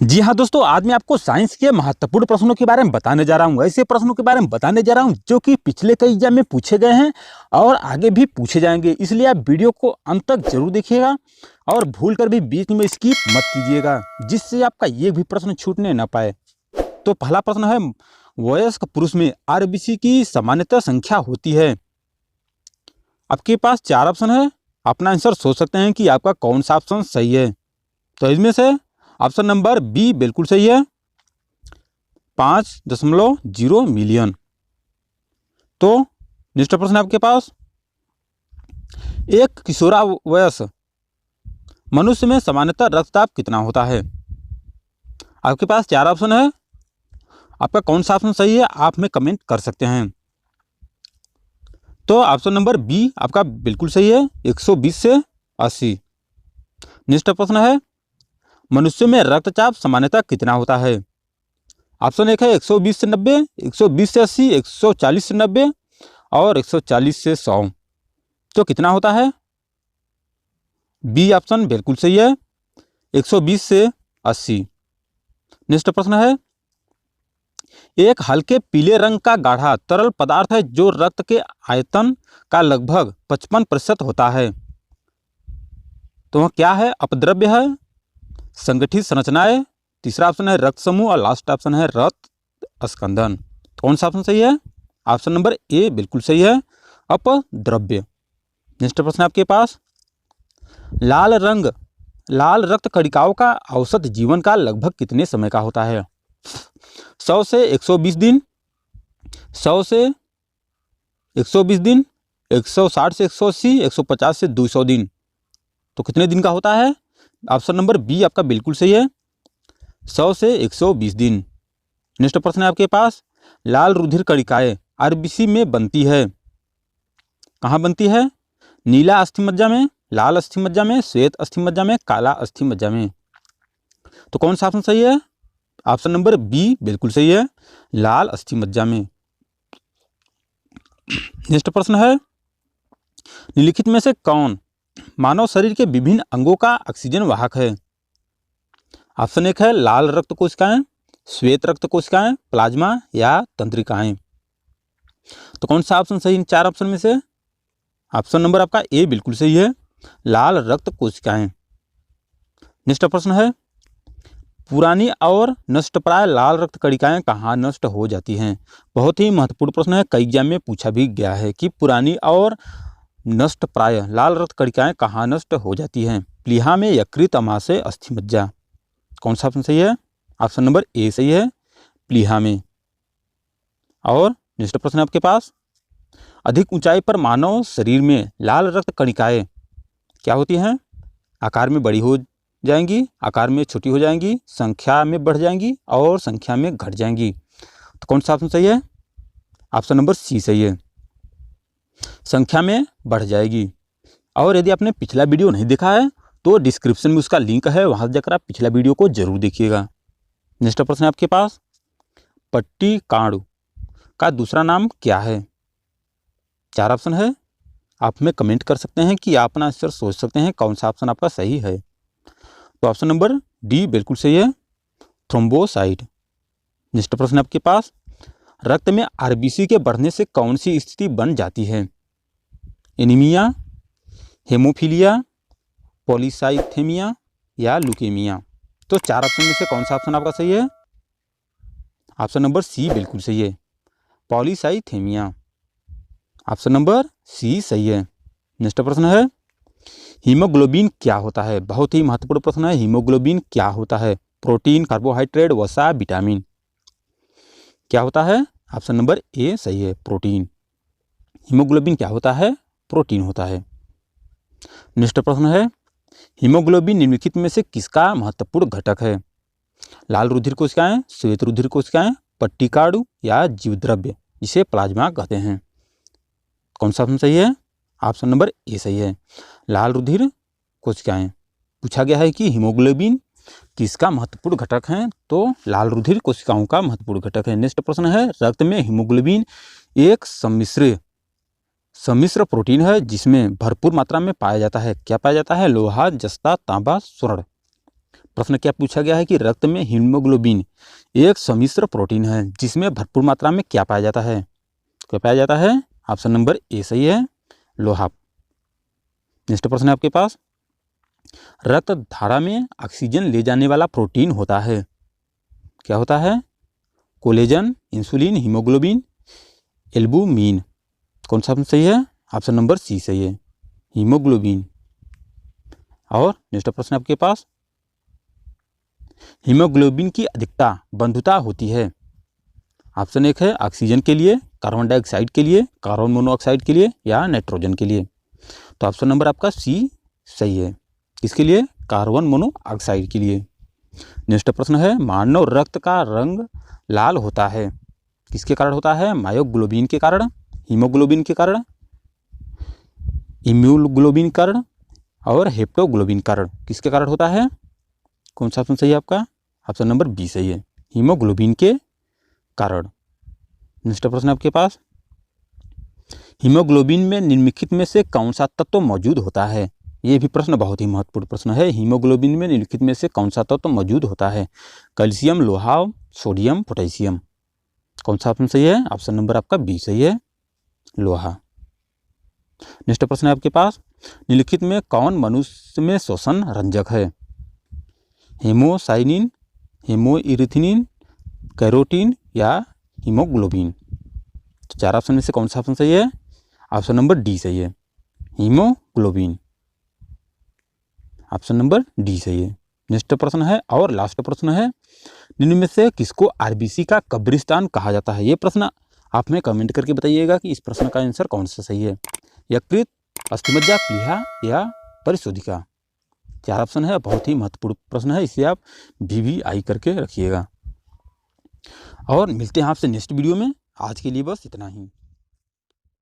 जी हाँ दोस्तों, आज मैं आपको साइंस के महत्वपूर्ण प्रश्नों के बारे में बताने जा रहा हूँ। ऐसे प्रश्नों के बारे में बताने जा रहा हूँ जो कि पिछले कई एग्जाम में पूछे गए हैं और आगे भी पूछे जाएंगे। इसलिए आप वीडियो को अंत तक जरूर देखिएगा और भूल कर भी बीच में स्किप मत कीजिएगा, जिससे आपका ये भी प्रश्न छूटने न पाए। तो पहला प्रश्न है, वयस्क पुरुष में आरबीसी की सामान्यतः संख्या होती है। आपके पास 4 ऑप्शन है। अपना आंसर सोच सकते हैं कि आपका कौन सा ऑप्शन सही है। तो इसमें से ऑप्शन नंबर बी बिल्कुल सही है, 5.0 मिलियन। तो नेक्स्ट प्रश्न है आपके पास, एक किशोरावयस मनुष्य में सामान्यतः रक्तचाप कितना होता है। आपके पास 4 ऑप्शन है। आपका कौन सा ऑप्शन सही है आप में कमेंट कर सकते हैं। तो ऑप्शन नंबर बी आपका बिल्कुल सही है, 120 से 80। नेक्स्ट प्रश्न है, मनुष्य में रक्तचाप सामान्यतः कितना होता है। ऑप्शन एक है 120 से 90, 120 से 80, 140 से 90 और 140 से 100। तो कितना होता है। बी ऑप्शन बिल्कुल सही है, 120 से 80। नेक्स्ट प्रश्न है, एक हल्के पीले रंग का गाढ़ा तरल पदार्थ है जो रक्त के आयतन का लगभग 55% होता है। तो वह क्या है। अपद्रव्य है, संगठित संरचनाएं, तीसरा ऑप्शन है रक्त समूह और लास्ट ऑप्शन है रक्त स्कंदन। कौन सा ऑप्शन सही है। ऑप्शन नंबर ए बिल्कुल सही है, अपद्रव्य। नेक्स्ट प्रश्न आपके पास, लाल रक्त कणिकाओं का औसत जीवन काल लगभग कितने समय का होता है। 100 से 120 दिन, 100 से 120 दिन, 160 से 180, 150 से 200 दिन। तो कितने दिन का होता है। ऑप्शन नंबर बी आपका बिल्कुल सही है, 100 से 120 दिन। नेक्स्ट प्रश्न है आपके पास, लाल रुधिर कणिकाएं आरबीसी में बनती है। कहाँ बनती है। नीला अस्थिमज्जा में, लाल अस्थिमज्जा में, श्वेत अस्थिमज्जा में, काला अस्थिमज्जा में। तो कौन सा ऑप्शन सही है। ऑप्शन नंबर बी बिल्कुल सही है, लाल अस्थिमज्जा में। नेक्स्ट प्रश्न है, निम्नलिखित में से कौन मानव शरीर के विभिन्न अंगों का ऑक्सीजन वाहक है। ऑप्शन एक है लाल रक्त कोशिकाएं, श्वेत रक्त कोशिकाएं, प्लाज्मा या तंत्रिकाएं। तो कौन सा ऑप्शन सही इन 4 ऑप्शन में से। ऑप्शन नंबर आपका ए बिल्कुल सही है, लाल रक्त कोशिकाएं। नेक्स्ट प्रश्न है, पुरानी और नष्टप्राय लाल रक्त कणिकाएं कहाँ नष्ट हो जाती हैं। बहुत ही महत्वपूर्ण प्रश्न है, कई एग्जाम में पूछा भी गया है कि पुरानी और नष्टप्राय लाल रक्त कणिकाएं कहाँ नष्ट हो जाती हैं। प्लीहा में, यकृत, अमाशय, अस्थिमज्जा। कौन सा ऑप्शन सही है। ऑप्शन नंबर ए सही है, प्लीहा में। और नेक्स्ट प्रश्न आपके पास, अधिक ऊंचाई पर मानव शरीर में लाल रक्त कणिकाएं क्या होती हैं। आकार में बड़ी हो जाएंगी, आकार में छोटी हो जाएंगी, संख्या में बढ़ जाएंगी और संख्या में घट जाएंगी। तो कौन सा ऑप्शन सही है। ऑप्शन नंबर सी सही है, संख्या में बढ़ जाएगी। और यदि आपने पिछला वीडियो नहीं देखा है तो डिस्क्रिप्शन में उसका लिंक है, वहां से जाकर आप पिछला वीडियो को जरूर देखिएगा। नेक्स्ट प्रश्न है आपके पास, पट्टिकाणु का दूसरा नाम क्या है। 4 ऑप्शन है। आप में कमेंट कर सकते हैं कि आप अपना आंसर सोच सकते हैं कौन सा ऑप्शन आपका सही है। तो ऑप्शन नंबर डी बिल्कुल सही है, थ्रोम्बोसाइट। नेक्स्ट प्रश्न आपके पास, रक्त में आरबीसी के बढ़ने से कौन सी स्थिति बन जाती है। एनीमिया, हेमोफीलिया, पॉलीसाइथेमिया या ल्यूकेमिया। तो 4 ऑप्शन में से कौन सा ऑप्शन आपका सही है। ऑप्शन नंबर सी बिल्कुल सही है, पॉलीसाइथेमिया। ऑप्शन नंबर सी सही है। नेक्स्ट प्रश्न है, हीमोग्लोबिन क्या होता है। बहुत ही महत्वपूर्ण प्रश्न है, हीमोग्लोबिन क्या होता है। प्रोटीन, कार्बोहाइड्रेट, वसा, विटामिन। क्या होता है। ऑप्शन नंबर ए सही है, प्रोटीन। हीमोग्लोबिन क्या होता है, प्रोटीन होता है। नेक्स्ट प्रश्न है, हीमोग्लोबिन निम्नलिखित में से किसका महत्वपूर्ण घटक है। लाल रुधिर कोशिकाएं, श्वेत रुधिर कोशिकाएं, पट्टिकाणु या जीवद्रव्य, जिसे प्लाज्मा कहते हैं। कौन सा ऑप्शन सही है। ऑप्शन नंबर ए सही है, लाल रुधिर कोशिकाएं। पूछा गया है कि हीमोग्लोबिन किसका महत्वपूर्ण घटक है, तो लाल रुधिर कोशिकाओं का महत्वपूर्ण घटक है। नेक्स्ट प्रश्न है, रक्त में हीमोग्लोबिन एक सम्मिश्र प्रोटीन है जिसमें भरपूर मात्रा में पाया जाता है। क्या पाया जाता है। लोहा, जस्ता, तांबा, स्वर्ण। प्रश्न क्या पूछा गया है कि रक्त में हीमोग्लोबिन एक सम्मिश्र प्रोटीन है जिसमें भरपूर मात्रा में क्या पाया जाता है? क्या पाया जाता है? ऑप्शन नंबर ए सही है, लोहा। नेक्स्ट प्रश्न है आपके पास, रक्त धारा में ऑक्सीजन ले जाने वाला प्रोटीन होता है, क्या होता है? Collagen, insulin, haemoglobin, albumin. कौन सा ऑप्शन सही है? ऑप्शन नंबर सी सही है, हीमोग्लोबिन। और नेक्स्ट प्रश्न आपके पास, हीमोग्लोबिन की अधिकता बंधुता होती है। ऑप्शन एक है ऑक्सीजन के लिए, कार्बन डाइऑक्साइड के लिए, कार्बन मोनोऑक्साइड के लिए या नाइट्रोजन के लिए। तो ऑप्शन नंबर आपका सी सही है, किसके लिए? कार्बन मोनोऑक्साइड के लिए। नेक्स्ट प्रश्न है, मानव रक्त का रंग लाल होता है, किसके कारण होता है? मायोग्लोबिन के कारण, हीमोग्लोबिन के कारण, इम्यूग्लोबिन कारण और हेप्टोग्लोबिन कारण। किसके कारण होता है? कौन सा ऑप्शन सही है आपका? ऑप्शन नंबर बी सही है, हीमोग्लोबिन के कारण। नेक्स्ट प्रश्न आपके पास, हीमोग्लोबिन में निम्नलिखित में से कौन सा तत्व मौजूद होता है? ये भी प्रश्न बहुत ही महत्वपूर्ण प्रश्न है। हीमोग्लोबिन में निम्नलिखित में से कौन सा तत्व मौजूद होता है? कैल्शियम, लोहा, सोडियम, पोटेशियम। कौन सा ऑप्शन सही है? ऑप्शन नंबर आपका बी सही है, लोहा। नेक्स्ट प्रश्न है आपके पास, निम्नलिखित में कौन मनुष्य में श्वसन रंजक है? हेमोसाइनिन, हेमोइरिथिनिन, कैरोटीन या हीमोग्लोबिन। तो चार ऑप्शन में से कौन सा ऑप्शन सही है? ऑप्शन नंबर डी सही है, हीमोग्लोबिन। ऑप्शन नंबर डी सही है। नेक्स्ट प्रश्न है और लास्ट प्रश्न है, निम्न में से किसको आरबीसी का कब्रिस्तान कहा जाता है? ये प्रश्न आप में कमेंट करके बताइएगा कि इस प्रश्न का आंसर कौन सा सही है। यकृत, अस्थिमज्जा, प्लीहा या परिशोधिका। चार ऑप्शन है, बहुत ही महत्वपूर्ण प्रश्न है, इसे आप VVI करके रखिएगा। और मिलते हैं आपसे नेक्स्ट वीडियो में। आज के लिए बस इतना ही।